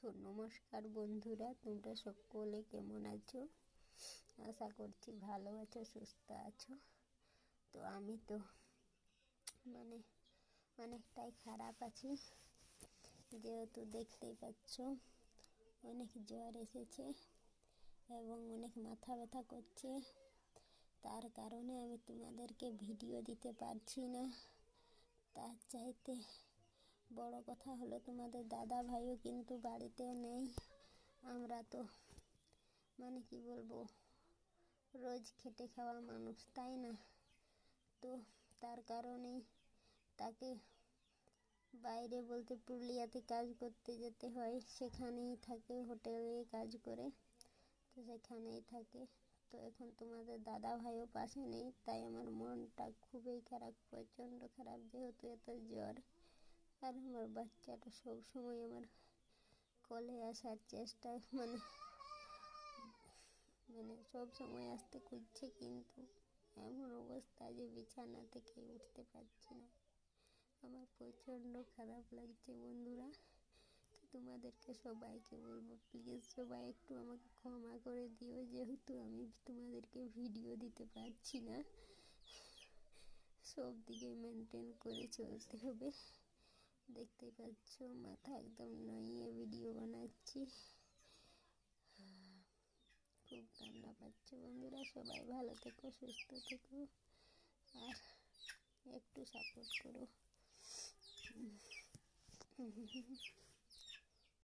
তো নমস্কার বন্ধুরা, তোমরা সকলে কেমন আছো? আশা করছি ভালো আছো, সুস্থ আছো। তো আমি তো অনেকটাই খারাপ আছি, যেহেতু দেখতেই পাচ্ছ অনেক জ্বর এসেছে এবং অনেক মাথা ব্যথা করছে। তার কারণে আমি তোমাদেরকে ভিডিও দিতে পারছি না। তার চাইতে বড় কথা হলো, তোমাদের দাদা ভাইও কিন্তু বাড়িতে নেই। আমরা তো কি বলবো, রোজ খেটে খাওয়া মানুষ, তাই না? তো তার কারণেই তাকে বাইরে বলতে পুরুলিয়াতে কাজ করতে যেতে হয়। সেখানেই থাকে, হোটেলে কাজ করে, তো সেখানেই থাকে। তো এখন তোমাদের দাদা ভাইও পাশে নেই, তাই আমার মনটা খুবই খারাপ, প্রচণ্ড খারাপ, যেহেতু এত জ্বর। আর আমার বাচ্চাটা সবসময় আমার কোলে আসার চেষ্টা সব সময় আসতে খুঁজছে, কিন্তু এমন অবস্থা যে বিছানা থেকে উঠতে পারছি না। আমার প্রচণ্ড খারাপ লাগছে বন্ধুরা। তো তোমাদেরকে সবাইকে বলবো, প্লিজ সবাই একটু আমাকে ক্ষমা করে দিও, যেহেতু আমি তোমাদেরকে ভিডিও দিতে পারছি না। সব দিকে মেনটেন করে চলতে হবে। দেখতেই পাচ্ছ মাথা একদম নইয়ে ভিডিও বানাচ্ছি। খুব কান্না পাচ্ছে বন্ধুরা। সবাই ভালো থেকো, সুস্থ থেকো, আর একটু সাপোর্ট করো।